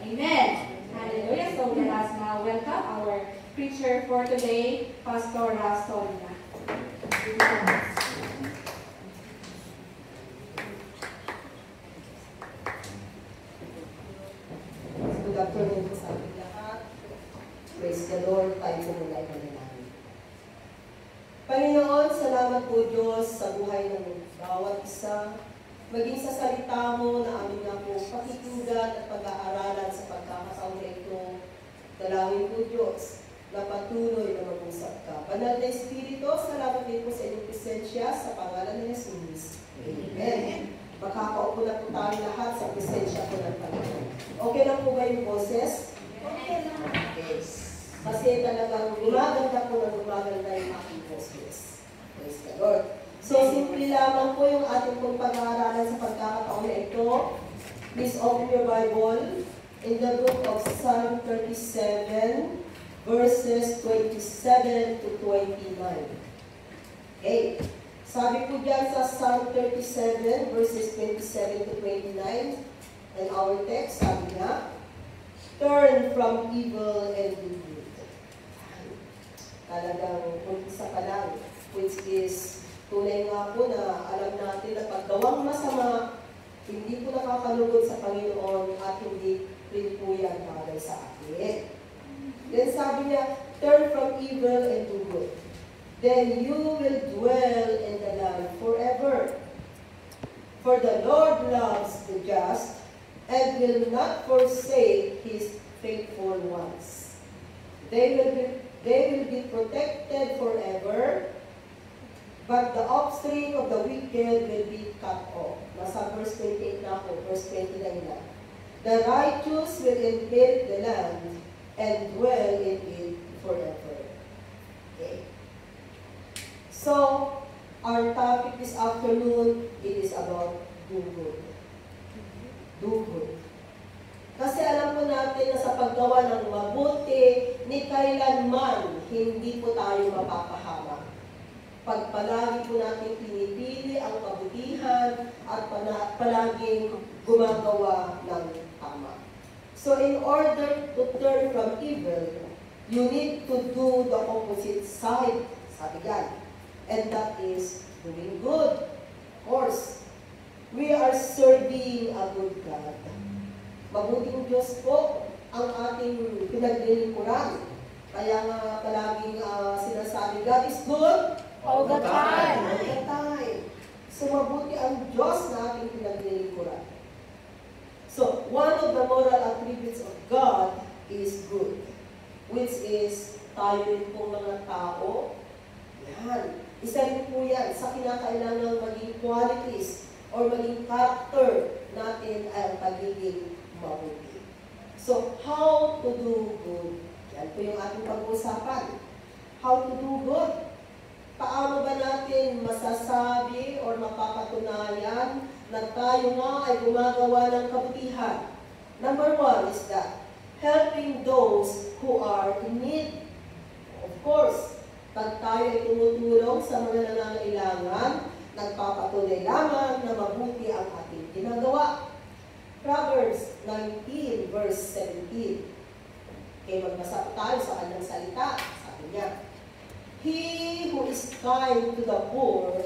Amen. Hallelujah. So let us now welcome our preacher for today, Pastor Rastolia. Good afternoon po sa ating lahat. Praise the Lord. Tayo po muna ay manalangin. Panginoon, salamat po Diyos sa buhay ng bawat isa, maging sa salita mo na amin na po pakikinggan at pag-aaralan sa pagkakataon na ito. Dalangin po Diyos na patuloy na mag-usap ka. Banal na Espiritu, salamat din po sa inyong presensya sa pangalan ni Jesus. Amen. Makakaupo na po tayo lahat sa presensya po ng Panginoon. Okay lang po ba yung boses? Okay lang. Yes. Kasi talagang gumaganda po na gumaganda yung aking boses. Praise the Lord. So, simple lamang po yung ating pong pag-aaralan sa pagkakataon na ito. Please open your Bible in the book of Psalm 37, verses 27 to 29. Okay. Sabi po dyan sa Psalm 37, verses 27 to 29, and our text, sabi niya, turn from evil and do good. Talagang umpisa pa lang, which is tunay nga po na alam natin na paggawang masama, hindi po nakakalugod sa Panginoon at hindi rin po yan bagay sa atin. Then sabi niya, turn from evil and do good. Then you will dwell in the land forever. For the Lord loves the just and will not forsake his faithful ones. They will be protected forever, but the offspring of the wicked will be cut off. Nasa verse 28 na ako, verse 29 na. The righteous will inherit the land and dwell in it forever. Okay. So, our topic this afternoon, it is about do good. Do good. Kasi alam po natin na sa paggawa ng mabuti, ni kailanman hindi po tayo mapapahamak. Pag palagi po natin pinipili ang kabutihan at palaging gumagawa ng tama. So in order to turn from evil, you need to do the opposite side, sabi yan. And that is doing good. Of course, we are serving a good God. Mabuting Diyos po ang ating pinaglilingkuran. Kaya nga palaging sinasabi, God is good all the time. All the time. So mabuti ang Diyos na ating pinaglilingkuran. So, one of the moral attributes of God is good, which is tayo rin pong mga tao. Yan. Isa rin po yan sa kinakailangan maging qualities or maging character natin ay ang pagiging mabuti. So, how to do good? Yan po yung ating pag-uusapan. How to do good? Paano ba natin masasabi or mapapatunayan na tayo nga ay gumagawa ng kabutihan? Number one is that helping those who are in need. Of course, pag tayo ay tumutulong sa mga nangangailangan, nagpapatunay lamang na mabuti ang ating ginagawa. Proverbs 19, verse 17. Kaya magbasa tayo sa kanyang salita. Sabi niya, he who is kind to the poor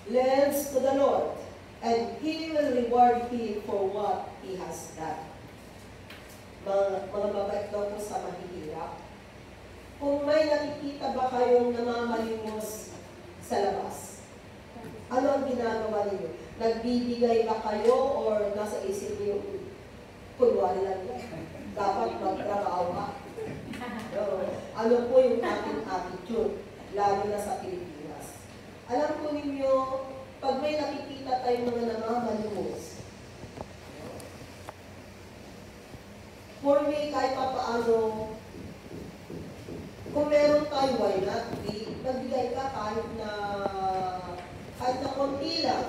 lends to the Lord, and He will reward him for what he has done. Mga mabait daw po sa mahihirap. Kung may nakikita ba kayong namamalimos sa labas, ano ang ginagawa ninyo? Nagbibigay ba kayo or nasa isip niyo, kunwari lang dapat magtrabaho ka? Ano po yung ating attitude, lalo na sa Pilipinas? Alam po ninyo, pag may nakikita tayong mga namamalimos, for me, kahit papaano, kung meron tayo, why not? Magbigay ka kahit na konti lang.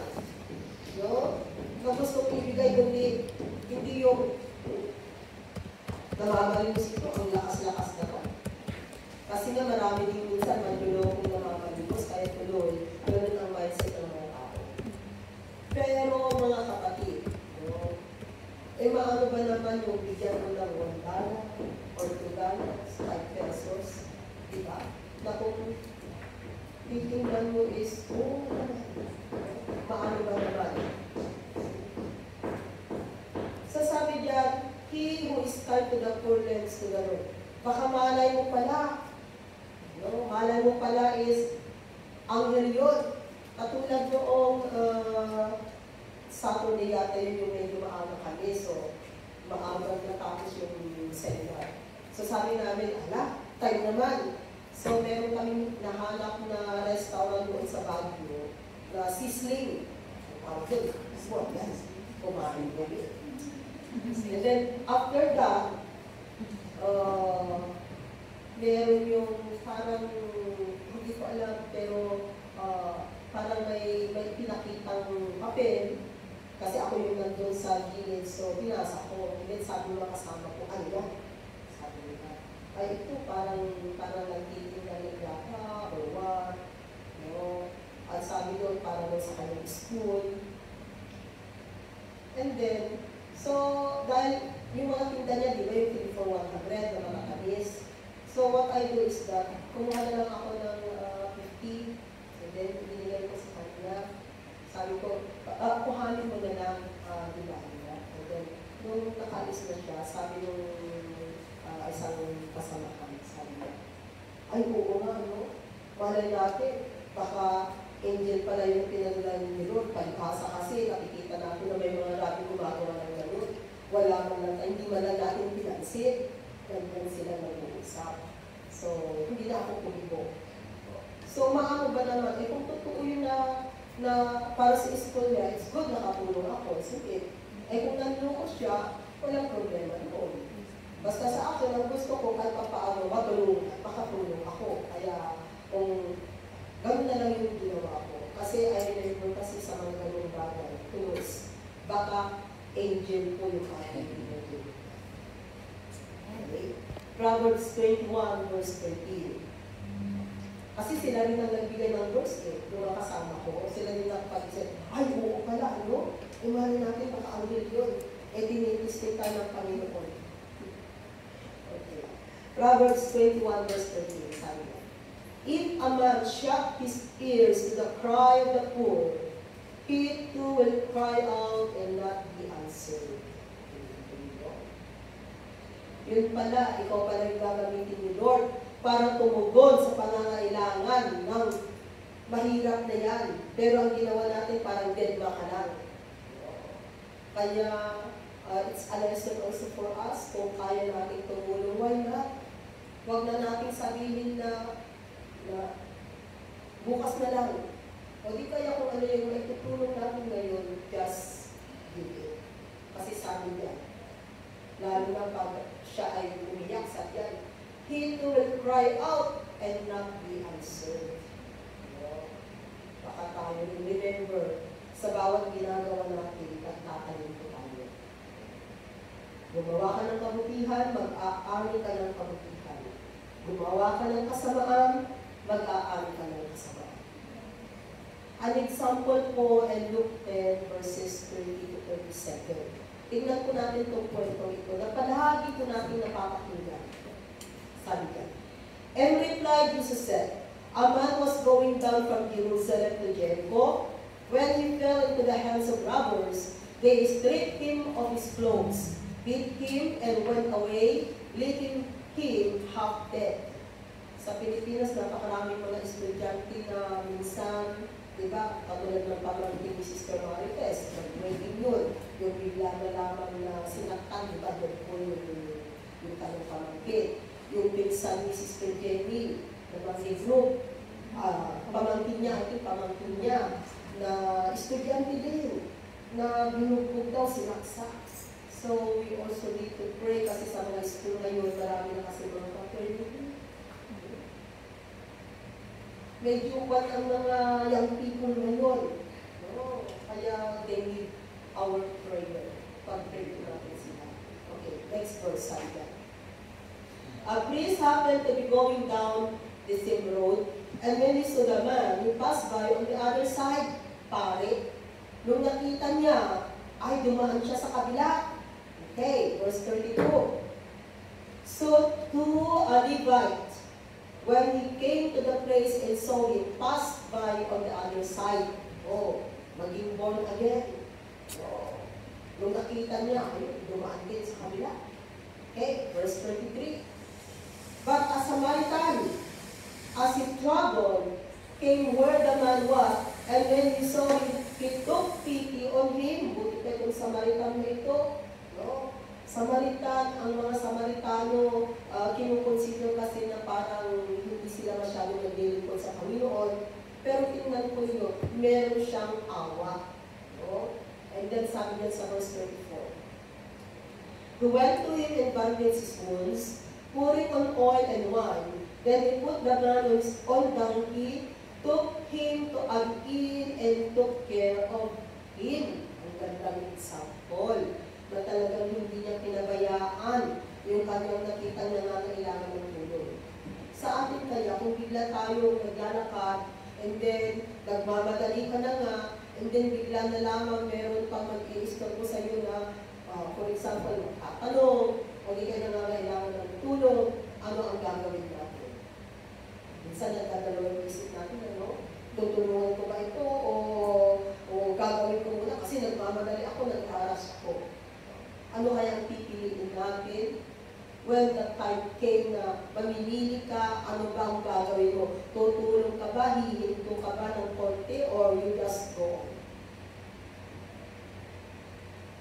No? Kung gusto kong ibigay, hindi yung namamalimos ito, ang lakas-lakas na to. Kasi nga marami din minsan manlulokong namamalimos, kaya tuloy, ganun ang mindset ng mga tao. Pero mga kapatid, no? maano ba naman yung bigyan mo ng $1 or $2, 5 pesos, di ba? Na kung titingnan mo is, maano ba naman? Sasabi diyan, he who is kind to the poor lends to the Lord. Baka malay mo pala, no? Malay mo pala is, anghel yun. Katulad noong Saturday yata yun yung medyo maaga kami, so maaga natapos yung seminar. So sabi namin, time naman. So meron kami nahanap na restaurant doon sa Baguio na Sisling. Good. What? Yes. Kumain kami. And then after that, meron yung parang, hindi ko alam, pero parang may pinakitang papel. Kasi ako yung nandun sa gilid, so pinasa ko. And then sabi mga kasama ko, ano yan? Sabi nila, ay ito parang nagtitinda ng yata or what. No? At sabi doon, parang sa kanyang school. And then, so dahil yung mga tinda niya, di ba yung 3 for 100 na mga kanis. So what I do is that, kumuha na lang ako ng 50, and then binigay ko sa kanya. Sabi ko, kuhanin mo na lang, di ba? And then, nung nakalis na siya, sabi nung isang kasama kami, sabi niya, ay oo nga, ano? Malay natin, baka angel pala yung pinaglan ni Lord. Palibhasa kasi, nakikita natin na may mga rabi gumagawa ng gano'n. Wala man lang, hindi man lang natin pinansin. Ganyan sila nag-uusap. So, hindi na ako kumibo. So, maano ba naman? Kung totoo yun na para sa school niya, it's good nakatulong ako. Sige. Kung nanloko siya, walang problema noon. Basta sa akin, ang gusto ko kahit papaano makatulong ako. Kaya, kung gano'n na lang yung ginawa ko. Kasi I remember kasi sa mga gano'ng bagay, tulos, baka angel po yung aking ginagawa. Okay. Proverbs 21 verse 13. Kasi sila rin ang nagbigay ng verse yung mga kasama ko. Sila rin nagpag-isip, ay oo pala, ano? Imali natin, baka angel yun. Tinitistik tayo ng Panginoon. Okay. Proverbs 21 verse 13, sabi niya, if a man shut his ears to the cry of the poor, he too will cry out and not be answered. Yun pala, ikaw pala yung gagamitin ni Lord para tumugon sa pangangailangan ng mahirap na yan. Pero ang ginawa natin parang deadma ka lang. Kaya, it's a lesson also for us kung kaya natin tumulong. Why not? Huwag na natin sabihin na bukas na lang. O di kaya kung ano yung may tutulong natin ngayon, just give it. Kasi sabi niya, lalo na pag siya ay umiyak sa tiyan, he too will cry out and not be answered. Baka tayo remember sa bawat ginagawa natin, nagtatanim ko tayo. Gumawa ka ng kabutihan, mag-aari ka ng kabutihan. Gumawa ka ng kasamaan, mag-aari ka ng kasamaan. An example po in Luke 10 verses 30 to 37. Tingnan po natin itong kwento ito na palagi po natin napapakinggan. Sabi ka, and replied Jesus said, a man was going down from Jerusalem to Jericho. When he fell into the hands of robbers, they stripped him of his clothes, beat him, and went away, leaving him half dead. Sa Pilipinas, napakaraming mga estudyante na minsan, diba, katulad ng pamangkin ni Sister Marites, nag-wedding yun, yung bigla na lamang na sinaktan, diba, doon po yung tanong pamangkin. Yung pinsan ni Sister Jenny, na mag-group, pamangkin niya, na estudyante din, na binugbog daw, sinaksak. So, we also need to pray kasi sa mga school ngayon, marami na kasi mga paternity. Medyo what ang mga young people ngayon. No? Kaya they need our prayer. Pag-pray ko natin sila. Okay, next verse, sabi. A priest happened to be going down the same road, and when he saw the man, he passed by on the other side. Pare, nung nakita niya, ay dumaan siya sa kabila. Okay, verse 32. So to a Levite, when he came to the place and saw him, passed by on the other side. Oh, maging born again. Oh, nung nakita niya, ayun, dumaan din sa kabila. Okay, verse 23. But a Samaritan, as he traveled, came where the man was, and when he saw him, he took pity on him. Buti pa itong Samaritan na ito. No? Samaritan, ang mga Samaritano, kinukonsider kasi na parang hindi sila masyadong naglilingkod sa Panginoon. Pero tingnan po nyo, meron siyang awa. No? And then sabi niya sa verse 24. He went to him and bandaged his wounds, pouring on oil and wine. Then he put the man on donkey, took him to an inn, and took care of him. Ang gandang example na talagang hindi niya pinabayaan yung kanyang nakita niya nga kailangan ng tulong. Sa atin kaya, kung bigla tayo naglalakad, and then nagmamadali ka na nga, and then bigla na lamang meron pang mag-i-istorbo sa iyo na, for example, magtatanong, o di ka na nga kailangan ng tulong, ano ang gagawin natin? Minsan nagdadalawang isip natin, ano? Tutulungan ko ba ito o gagawin ko muna kasi nagmamadali ako, nag-aras ako. Ano kaya ang pipiliin natin? When the time came na mamimili ka, ano ba ang gagawin mo? Tutulong ka ba? Hihinto ka ba ng konti or you just go?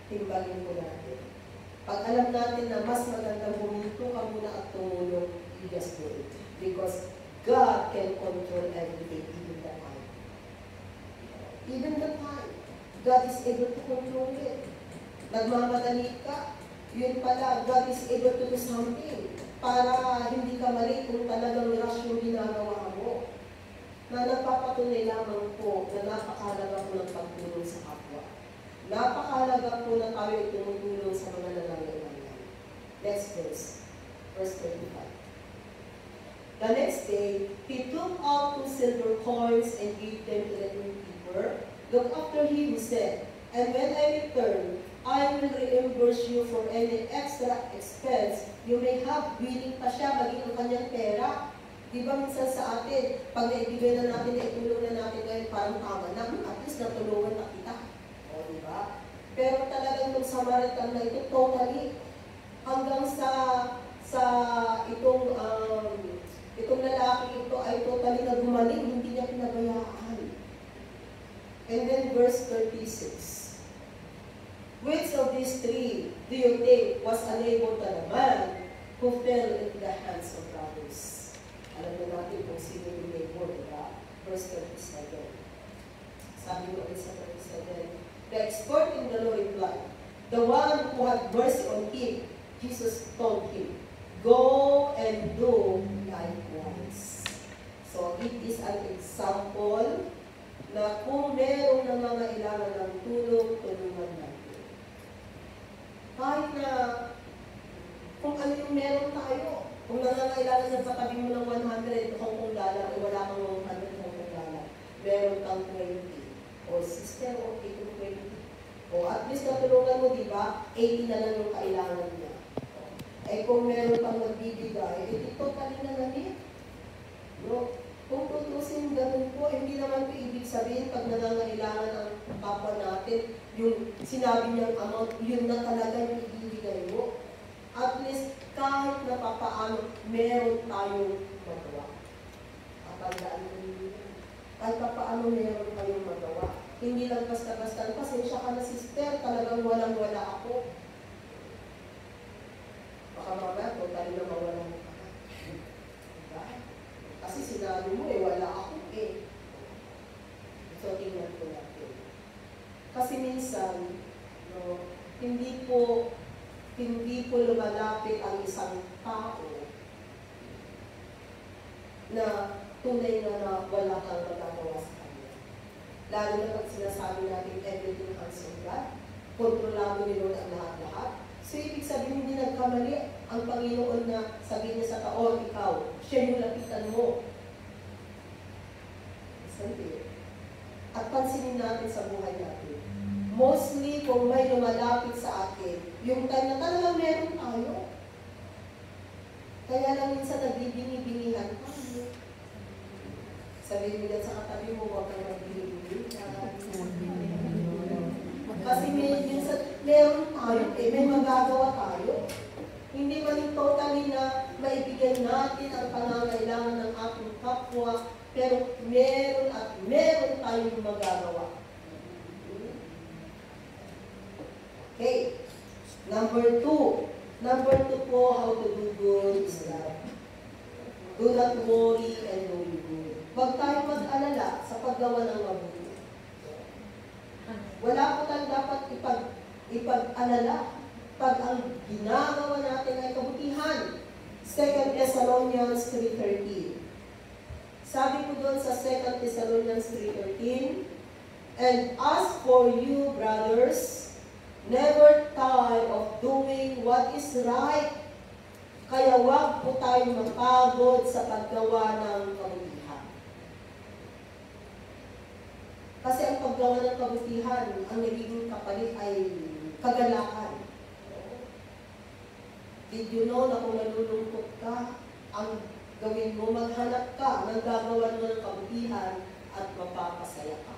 Timbangin ko natin. Pag alam natin na mas maganda huminto ka muna at tumulong, you just do it. Because God can control everything, even the time. Even the time. God is able to control it. Nagmamadali ka, yun pala, God is able to do something para hindi ka mali kung talagang rush yung ginagawa mo. Na nagpapatunay lamang po na napakahalaga po ng pagtulong sa kapwa. Napakahalaga po na tayo tumutulong sa mga nangangailangan. Next verse, verse 35. The next day, he took out 2 silver coins and gave them to the innkeeper. Look after him, he said, and when I return, I will reimburse you for any extra expense you may have. Willing pa siya maging ang kanyang pera. Di ba minsan sa atin, pag naibigay na natin, naitulong na natin ngayon, parang tama na, at least natulungan na kita. O, di ba? Pero talagang yung Samaritan na ito, totally, hanggang sa itong lalaki ito ay totally na gumaling, hindi niya pinabayaan. And then verse 36. Which of these three do you think was unable to the man who fell into the hands of robbers? Alam na natin kung sino yung neighbor, diba? Verse 37. Sabi mo ulit sa 37, the expert in the law replied, the one who had mercy on him, Jesus told him, go and do likewise. So it is an example na kung merong nangangailangan ng tulong, tulungan natin. Kahit na kung ano yung meron tayo, kung nangangailangan na patabi mo ng 100 Hong Kong dollar, o wala kang 100 Hong Kong dollar, meron kang 20, o sister, o 20, o at least natulungan mo, di ba, 80 na lang yung kailangan niya. Eh kung meron kang magbibigay, ito tali na namin. No? Kung tutusin ganun po, hindi naman po ibig sabihin pag nangangailangan ang kapwa natin, yung sinabi niyang amount, yun na talaga yung ibibigay mo. At least, kahit na papaano, meron tayong magawa. Kapandaan mo yun. Kahit papaano meron tayong magawa. Hindi lang basta-basta, pasensya ka na sister, talagang walang-wala ako. Baka mamaya, totally na mawalan mo ka. Diba? Kasi sinabi mo, wala ako eh. So, tingnan ko natin. Kasi minsan, no, hindi po lumalapit ang isang tao na tunay na wala kang magagawa sa kanya. Lalo na pag sinasabi natin everything hands on God, kontrolado ni Lord ang lahat-lahat. So, ibig sabihin hindi nagkamali ang Panginoon na sabihin niya sa tao, ikaw, siya yung lapitan mo. Sabi. At pansinin natin sa buhay natin. Mostly, kung may lumalapit sa akin, Yung time na talagang meron tayo. Kaya lang minsan nagbibini-binihan tayo. Sabihin mo yan sa katabi mo, huwag kang magbini-binihan. Kasi minsan meron tayo, may magagawa tayo. Hindi man totally na maibigyan natin ang pangangailangan ng ating kapwa, pero meron at meron tayong magagawa. Okay. Number 2. Number 2 po, how to do good is that do not worry and do good. Huwag tayong mag-alala sa paggawa ng mabuti. Wala po tayong dapat ipag-alala pag ang ginagawa natin ay kabutihan. 2 Thessalonians 3:13. Sabi ko doon sa 2 Thessalonians 3:13, and as for you, brothers, never tire of doing what is right. Kaya wag po tayong mapagod sa paggawa ng kabutihan. Kasi ang paggawa ng kabutihan, ang nagiging kapalit ay kagalakan. Did you know na kung nalulungkot ka, ang gawin mo, maghanap ka ng gagawa mo ng kabutihan at mapapasaya ka.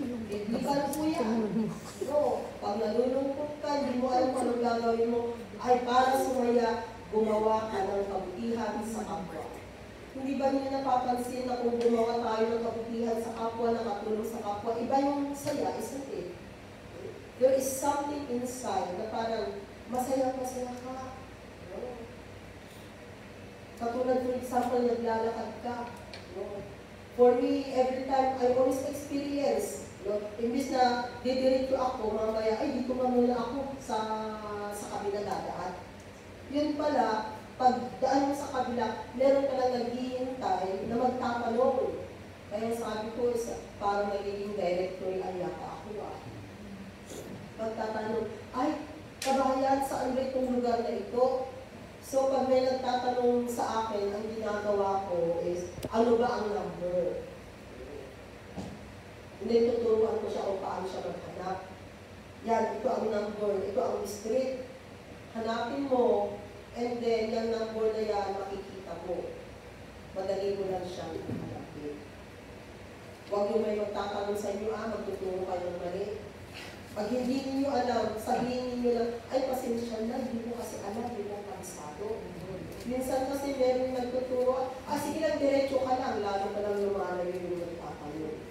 Biblical po yan. No, pag nalulungkot ka, hindi mo alam kung anong gagawin mo, ay para sumaya, gumawa ka ng kabutihan sa kapwa. Hindi ba niyo napapansin na kung gumawa tayo ng kabutihan sa kapwa, nakatulong sa kapwa, iba yung saya, isn't it? There is something inside na parang masaya-masaya ka. No? Katulad for example, naglalakad ka. No? For me, every time, I always experience, no? Imbis na didiretso ako, mamaya, ay, dito ka muna ako sa kabila dadaan. Yun pala, pag daan mo sa kabila, meron ka lang naghihintay na magtatanong. Kaya sabi ko, parang nagiging director ay yata ako. Magtatanong, ay, kabayan, saan ba itong lugar na ito? So, pag may nagtatanong sa akin, ang ginagawa ko is, ano ba ang number? Hindi, tuturuan ko siya kung paano siya maghanap. Yan, ito ang number, ito ang street. Hanapin mo, and then, yung number na yan, makikita mo. Madali mo lang siyang hanapin. Huwag yung may magtatanong sa inyo, magtuturo kayo ng mali. Pag hindi ninyo alam, sabihin ninyo lang, ay, pasensya na, hindi mo kasi alam, hindi mo kabisado. Minsan kasi meron nagtuturo, sige lang, diretso ka lang, lalo ka lang lumalayo yung nagtatanong.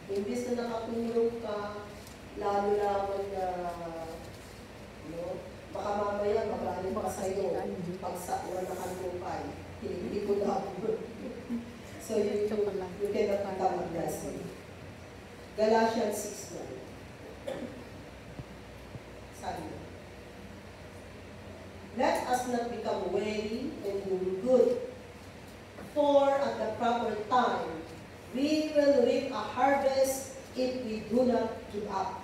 Imbis na nakatulong ka, lalo naman na, baka mamaya magaling ka sa'yo, pag sa nakalumpay, hindi ko dapat. So, you cannot become a blessing. Galatians 6:9. Sabi, let us not become weary in doing good, for at the proper time we will reap a harvest if we do not give up.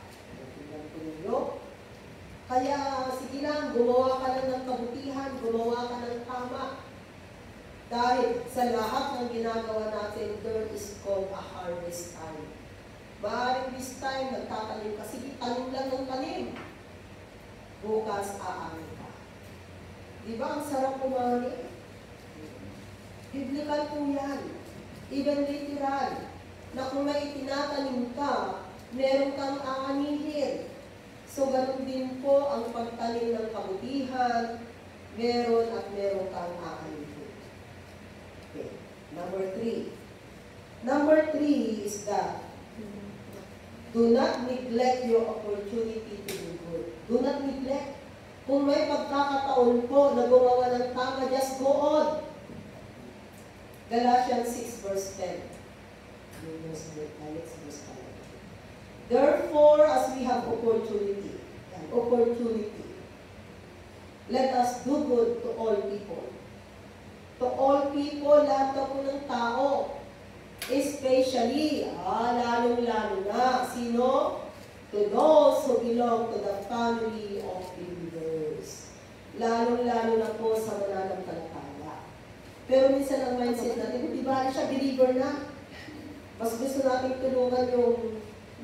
Kaya sige lang, gumawa ka lang ng kabutihan, gumawa ka ng tama. Dahil sa lahat ng ginagawa natin, there is called a harvest time. Maaaring this time, nagtatanim ka, sige, tanim lang ng tanim. Bukas, aanin ka. Di ba ang sarap kumani? Biblical po yan. Even literal. Na kung may itinatanim ka, meron kang aanihin. So, ganun din po ang pagtanim ng kabutihan, meron at meron kang aanihin. Okay. Number 3. Number 3 is that do not neglect your opportunity to do good. Do not neglect. Kung may pagkakataon po na gumawa ng tama, just go on. Galatians 6 verse 10. Therefore, as we have opportunity, let us do good to all people. To all people, lahat na po ng tao. Especially, lalong-lalo na, sino? To those who belong to the family of believers. Lalong-lalo na po sa mananampalataya. Pero minsan ang mindset natin, di ba siya believer na? Mas gusto natin tulungan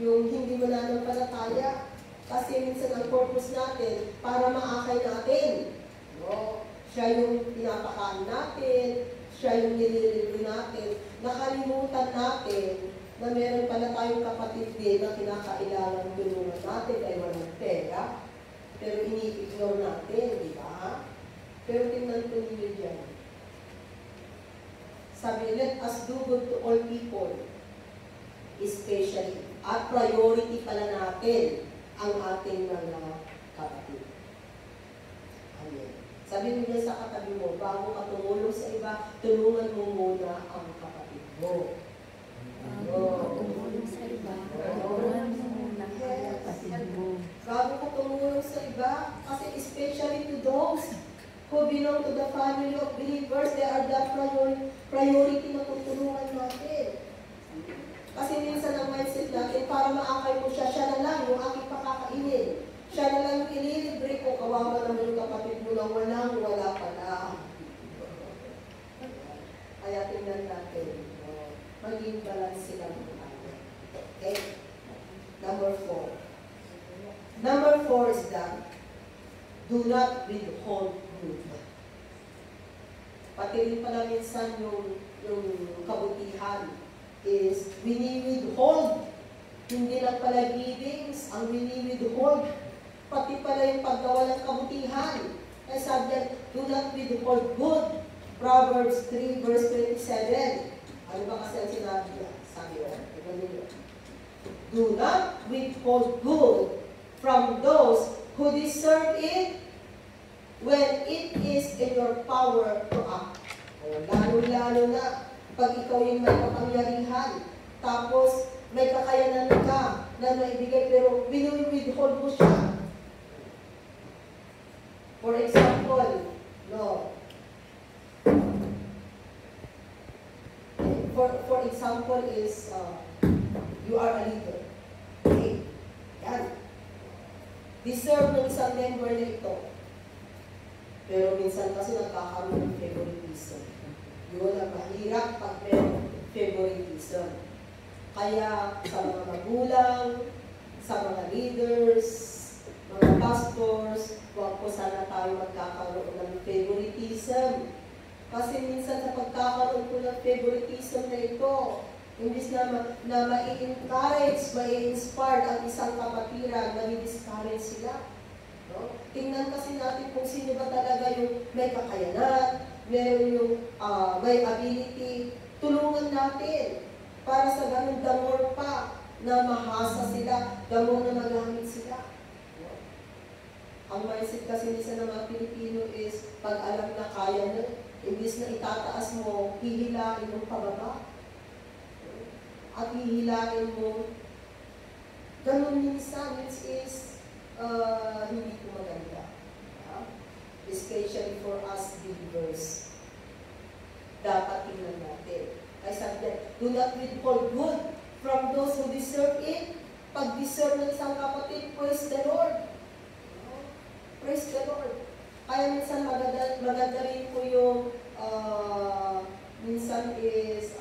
yung hindi mananampalataya. Kasi minsan ang purpose natin, para maakay natin. No? Siya yung pinapakain natin, siya yung nililibre natin. Nakalimutan natin na meron pala tayong kapatid din na kinakailangan tulungan natin ay walang pera. Pero ini-ignore natin, di ba? Pero tingnan po ninyo dyan. Sabi, let us do good to all people, especially. At priority pala natin ang ating mga kapatid. Amen. Sabi niya sa katabi mo, bago ka tumulong sa iba, tulungan mo muna ang kapatid mo. Tumulong sa iba, tulungan mo muna ang kapatid mo. Bago ka tumulong sa iba, kasi especially to those who belong to the family of believers, they are the priority na tutulungan natin. Kasi minsan ang mindset natin, para maakay mo siya, siya na lang yung aking pakakainin. Siya na lang yung ililibre ko, kawawa naman yung kapatid mo na wala pala. Kaya tingnan natin, maging balance sila ng tayo. Okay? Number 4. Number 4 is that, do not withhold good. Pati rin pala minsan yung kabutihan is wini-withhold. Hindi lang pala givings ang wini-withhold. Pati pala yung paggawa ng kabutihan. Kaya sabi, do not withhold good. Proverbs 3 verse 27. Ano ba kasi ang sinabi niya? Sabi niya, do not withhold good from those who deserve it when it is in your power to act. Lalo-lalo na pag ikaw yung may kapangyarihan, tapos may kakayanan ka na maibigay, pero withhold mo siya. For example, for example is, you are a leader. Okay? Yan. Deserve ng isang member na ito. Pero minsan kasi nagkakaroon ng favoritism. Yun ang mahirap pag may favoritism. Kaya sa mga magulang, sa mga leaders, mga pastors, huwag po sana tayo magkakaroon ng favoritism. Kasi minsan sa pagkakaroon po ng favoritism na ito, imbis na ma-encourage, ma-inspire ang isang kapatiran, ma-discourage sila. No? Tingnan kasi natin kung sino ba talaga yung may kakayanan, meron yung may ability, tulungan natin para sa ganun damor pa na mahasa sila, damor na magamit sila. No? Ang mindset kasi nisa ng mga Pilipino is pag alam na kaya na, imbis na itataas mo, hihilain mo pababa. At hihilain mo, ganun minsan, which is hindi ko maganda. Especially for us believers. Dapat tingnan natin. Ay sabi, do not withhold good from those who deserve it. Pag deserve ng isang kapatid, praise the Lord. Praise the Lord. Kaya minsan maganda rin po yung minsan is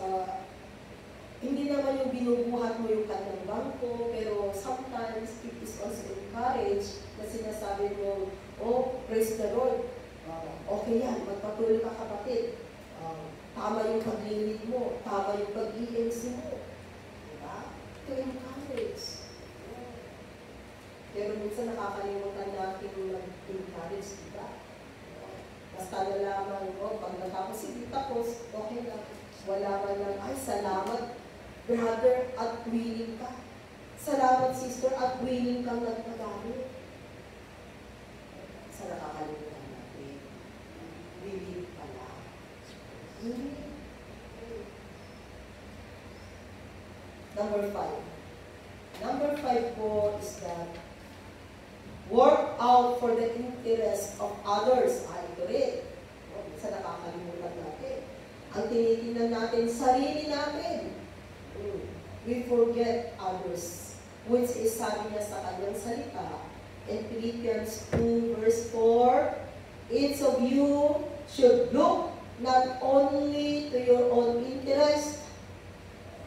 hindi naman yung binubuhat mo yung kanyang bangko, pero sometimes it is also encouraged na sinasabi mo, oh, praise the Lord. Okay yan, magpatuloy ka kapatid. Tama yung paglilit mo, tama yung pag-iensi mo. Diba? To encourage. Pero minsan nakakalimutan natin mag-encourage, diba? Basta nalaman mo, pag natapos hindi tapos, okay lang. Wala man lang, ay salamat, brother, at willing ka. Salamat, sister, at willing kang nagpagamit. Sa nakakalimutan natin, willing pala. Number 5. Number 5 po is that work out for the interest of others. Ito rin. Sa nakakalimutan natin. Ang tinitingnan natin, sarili natin. We forget others. Which is sabi niya sa kanyang salita. In Philippians 2 verse 4, each of you should look not only to your own interest,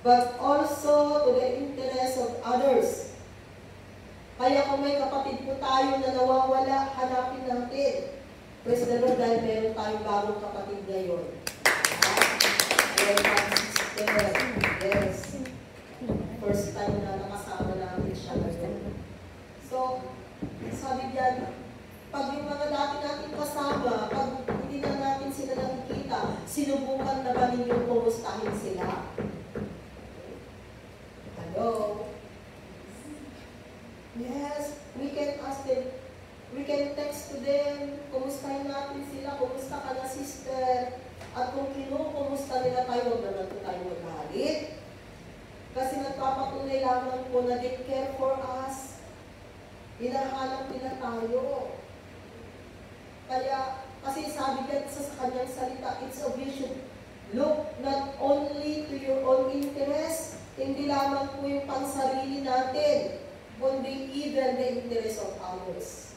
but also to the interest of others. Kaya kung may kapatid po tayo na nawawala, hanapin natin. Praise the Lord, dahil meron tayong bagong kapatid ngayon. Welcome, sister. Yes. First time na nakasama namin siya ngayon. So, sabi diyan, pag yung mga dati natin kasama, pag hindi na natin sila nakikita, sinubukan na ba ninyong kumustahin sila? Hello? Yes, we can ask them. We can text to them. Kumustahin natin sila. Kumusta ka na, sister? At kung kinukumusta nila tayo, huwag naman po tayo magalit. Kasi nagpapatunay lamang po na they care for us. Hinahanap nila tayo. Kaya, kasi sabi niya sa kanyang salita, it's obvious you look not only to your own interest, hindi lamang po yung pansarili natin, kundi even the interest of others.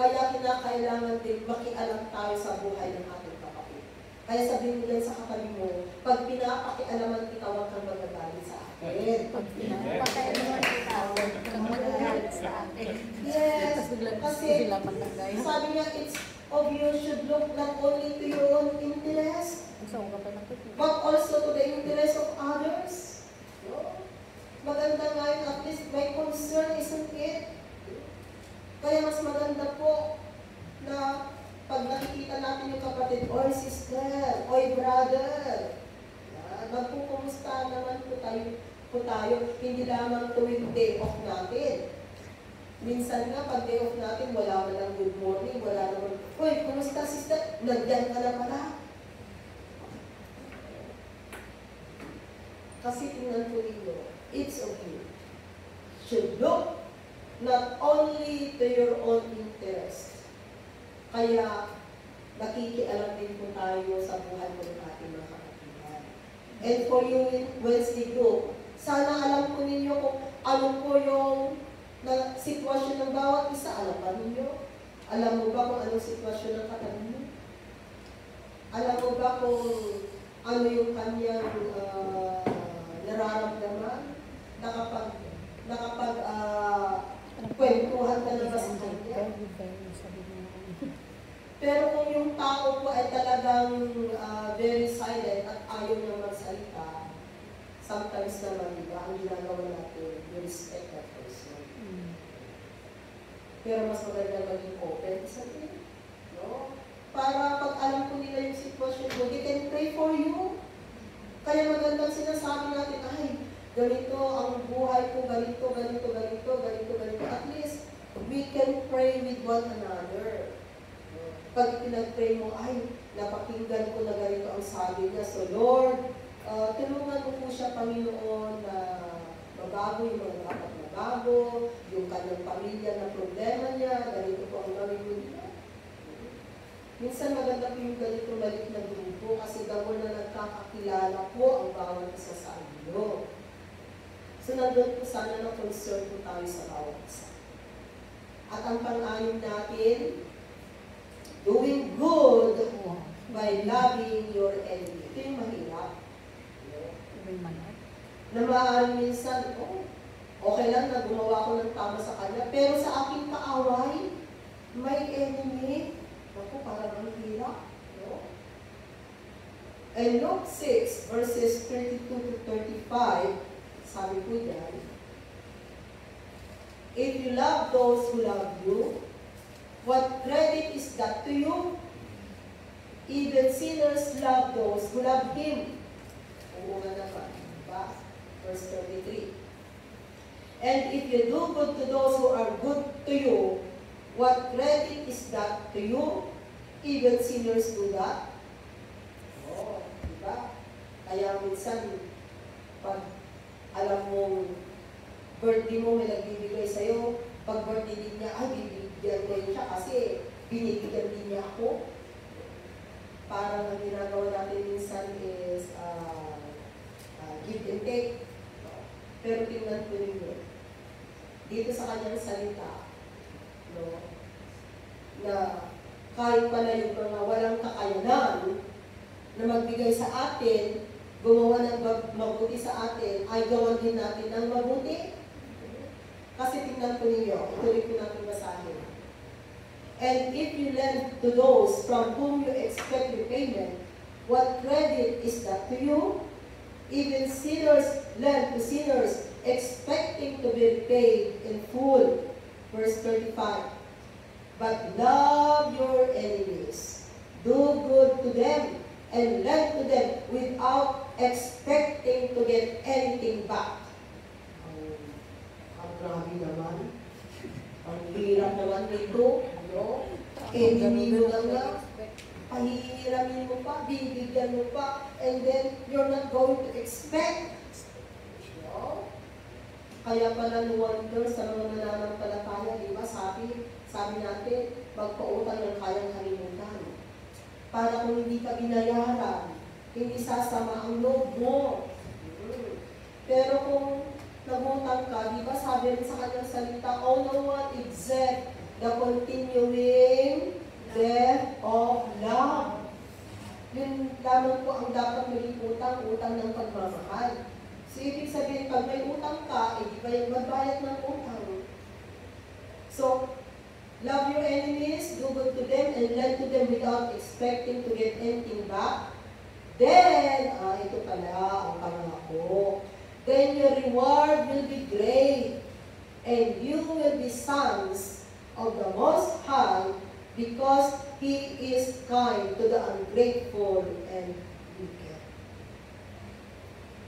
Kaya kinakailangan din makialam tayo sa buhay ng ating kapatid. Kaya sabihin mo yan sa katabi mo, pag pinapakialaman kita, huwag kang magagalit sa akin. Pag pinapakailaman kita, huwag kang magagalit sa akin. Yes, kasi Sila patagay. sabi niya, it's obvious you should look not only to your own interest, Gusto ko pa ng but also to the interest of others. No? Maganda nga yun, at least may concern, isn't it? Kaya mas maganda po na pag nakikita natin yung kapatid, oy sister, oy brother, magpupumusta naman po tayo, hindi lamang tuwing day off natin. Minsan nga, pag day off natin, wala man lang good morning, wala naman, oy, kumusta sister? Nandiyan ka na pala. Kasi tingnan po ninyo, it's okay. Should look not only to your own interest. Kaya, nakikialam din po tayo sa buhay po ng ating mga kapatiran. And for you, Wednesday group, sana alam po ninyo kung ano po yung sitwasyon ng bawat isa. Alam ba ninyo? Alam mo ba kung anong sitwasyon ng katabi mo? Alam mo ba kung ano yung kanyang nararamdaman? Kwentuhan ka na ba sa kanya? Pero kung yung tao po ay talagang very silent at ayaw na magsalita, sometimes naman, diba, ang ginagawa natin, we respect that person. Pero mas maganda maging open sa atin. No? Para pag alam ko nila yung sitwasyon mo, they can pray for you. Kaya magandang sinasabi natin, ay, ganito ang buhay ko, ganito, ganito, ganito, ganito, ganito. At least, we can pray with one another. Pag pinag-pray mo, ay, napakinggan ko na ganito ang sabi niya. So, Lord, tulungan mo po siya, Panginoon, na mabago yung mga dapat mabago, yung kanyang pamilya na problema niya, ganito po ang gawin mo niya. Minsan maganda po yung ganito maliit na grupo kasi gawin na nagkakakilala po ang bawat isa sa inyo. So, nandun po sana na concern po tayo sa bawat isa. At ang pang-anim natin, doing good by loving your enemy. Ito yung mahirap. Na maaaring minsan, okay lang na gumawa ko ng tama sa kanya, pero sa aking kaaway, may enemy. Ako, parang ang hirap. No? And Luke 6, verses 32 to 35, sabi po dyan, if you love those who love you, what credit is that to you? Even sinners love those who love Him. Oo nga naman, diba? Verse 33. And if you do good to those who are good to you, what credit is that to you? Even sinners do that. Oh, diba? Kaya minsan, pag alam mong birthday mo, may nagbibigay sa'yo, pag birthday din niya, ay, bibigyan ko siya kasi binibigyan din niya ako. Parang ang ginagawa natin minsan is give and take. Pero tingnan ko ninyo, dito sa kanyang salita, no, na kahit pala yung mga walang kakayanan na magbigay sa atin, gumawa ng mabuti sa atin, ay gawan din natin ng mabuti. Kasi tingnan ko ninyo, ituloy ko natin basahin. And if you lend to those from whom you expect repayment, what credit is that to you? Even sinners lend to sinners, expecting to be repaid in full. Verse 35. But love your enemies, do good to them, and lend to them without expecting to get anything back. Ang grabe naman. Ang hirap naman nito. No? Hindi mo lang na, pahihiramin mo pa, bibigyan mo pa, and then you're not going to expect. No? Kaya pala no wonder sa mga nananampalataya, di ba? Sabi natin, magpautang ng kayang kalimutan. Para kung hindi ka binayaran, hindi sasama ang loob mo. Pero kung nagutang ka, di ba sabi rin sa kanyang salita, oh no one except the continuing death of love. Yun lamang po ang dapat maging utang ng pagmamahal. So, ibig sabihin, pag may utang ka, di ba yung magbayad ng utang? So, love your enemies, do good to them, and lend to them without expecting to get anything back. Then, ito pala ang pangako. Then your reward will be great, and you will be sons of the Most High, because He is kind to the ungrateful and wicked.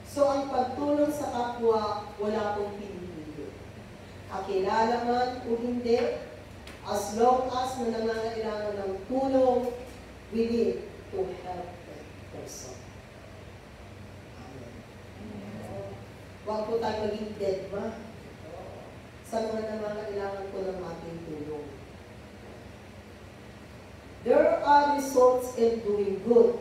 So, ang pagtulong sa kapwa, wala pong pinipili. Kakilala man o hindi, as long as na nangangailangan ng tulong, we need to help that person. Amen. Huwag po tayo maging dead ma sa mga nangangailangan po ng ating tulong. There are results in doing good.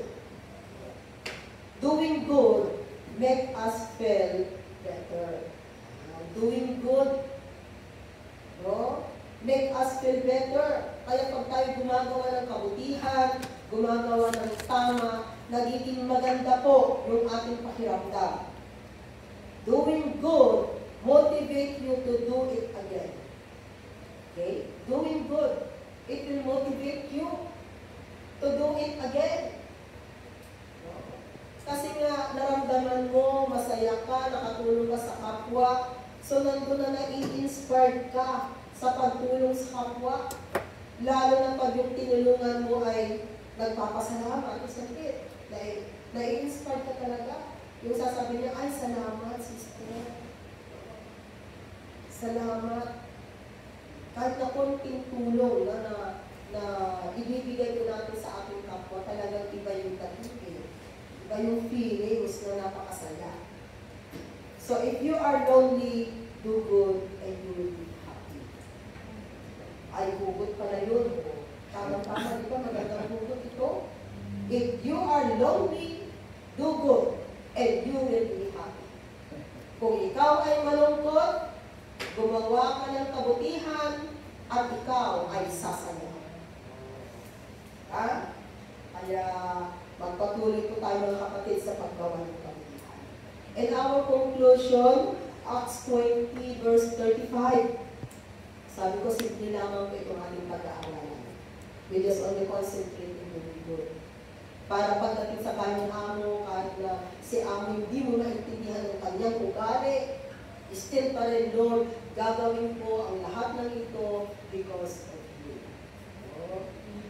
Doing good make us feel better. Doing good, no? Make us feel better. Kaya pag tayo gumagawa ng kabutihan, gumagawa ng tama, nagiging maganda po yung ating pakiramdam. Doing good motivate you to do it again. Okay? Doing good, it will motivate you to do it again. Kasi nga, naramdaman mo, masaya ka, nakatulong ka sa kapwa, so nandun na nai-inspired ka sa pagtulong sa kapwa. Lalo na pag yung tinulungan mo ay nagpapasalamat o sakit. Nai-inspired ka talaga. Yung sasabihin niya, ay salamat sister. Salamat. Kahit na konting tulong na ibibigay ko natin sa ating kapwa, talagang iba yung dating. Iba yung feelings na napakasaya. So if you are lonely, do good and you will be happy. Ay, hugot pala yun. Tama-tama, di ba? Magandang hugot ito. If you are lonely, do good and you will be happy. Kung ikaw ay malungkot, gumawa ka ng kabutihan at ikaw ay sasaya. Ha? Kaya magpatuloy po tayo mga kapatid sa paggawa ng kabutihan. And our conclusion, Acts 20 verse 35. Sabi ko, simple lamang po itong ating pag-aaralan. We just only concentrate in doing good. Para pagdating sa kanyang amo, kahit na si amo hindi mo naintindihan ng kanyang ugali, still pa rin, Lord, gagawin ko ang lahat ng ito because of you.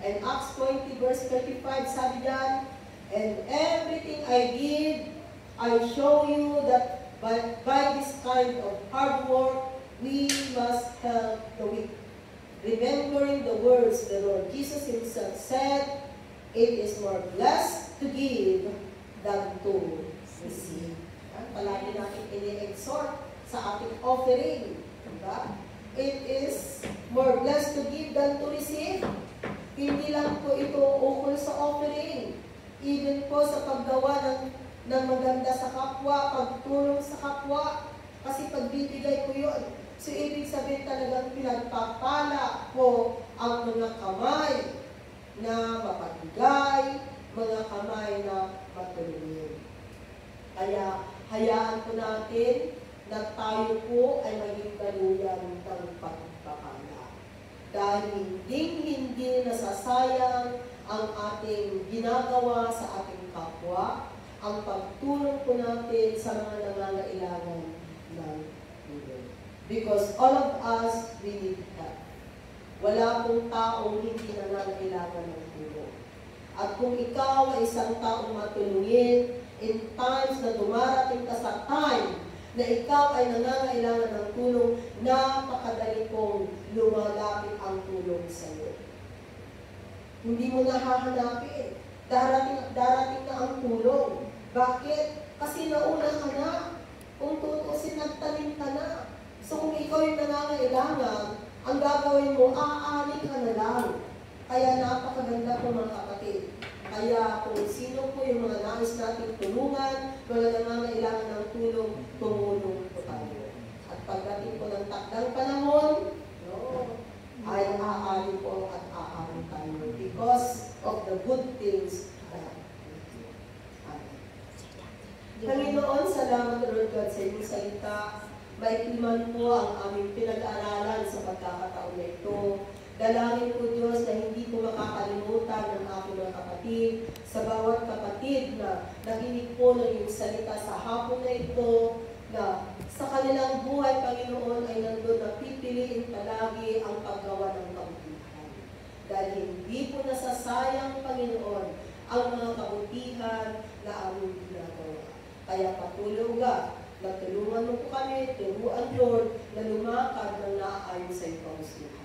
And Acts 20 verse 35, sabi diyan, and everything I give, I show you that by this kind of hard work, we must help the weak. Remembering the words the Lord Jesus Himself said, it is more blessed to give than to receive. Palagi natin ini-exhort sa ating offering. Diba? It is more blessed to give than to receive. Hindi lang po ito ukol sa offering. Even po sa paggawa ng maganda sa kapwa, pagtulong sa kapwa. Kasi pagbibigay ko yun. So, ibig sabihin talagang pinagpapala ko ang mga kamay na mapagbigay, mga kamay na matulungin. Kaya, hayaan po natin na tayo po ay maging daluyan ng pagpapala. Dahil hindi nasasayang ang ating ginagawa sa ating kapwa, ang pagtulong po natin sa mga nangangailangan ng tulong. Because all of us, we need help. Wala pong taong hindi nangangailangan ng tulong. At kung ikaw ay isang taong matulungin, in times na dumarating ka sa time na ikaw ay nangangailangan ng tulong, napakadali pong lumalapit ang tulong sa iyo. Hindi mo na hahanapin. Darating na ang tulong. Bakit? Kasi nauna ka na. Kung tutusin, nagtanim ka na. So kung ikaw yung nangangailangan, ang gagawin mo, aani ka na lang. Kaya napakaganda po mga kapatid. Kaya kung sino po yung mga nais nating tulungan, mga nangangailangan ng tulong, tumulong po tayo. At pagdating po ng takdang panahon, ay aani po at aani tayo because of the good things that we do. Amen. Panginoon, salamat Lord God sa inyong salita. Maikliman po ang aming pinag-aaralan sa pagkakataon na ito. Dalangin po Diyos na hindi po makakalimutan ng aking mga kapatid, sa bawat kapatid na nakinig po ng iyong salita sa hapon na ito, na sa kanilang buhay, Panginoon, ay nandun na pipiliin palagi ang paggawa ng kabutihan. Dahil hindi po nasasayang, Panginoon, ang mga kabutihan na aming ginagawa. Kaya patuloy ka, natulungan mo po kami, turuan Lord, na lumakad ng naaayon sa iyong kagustuhan.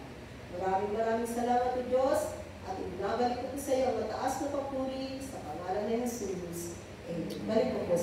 Maraming salamat po Diyos at ibinabalik ko po sa iyo ang mataas na papuri sa pangalan ni Jesus. Amen. Balik po po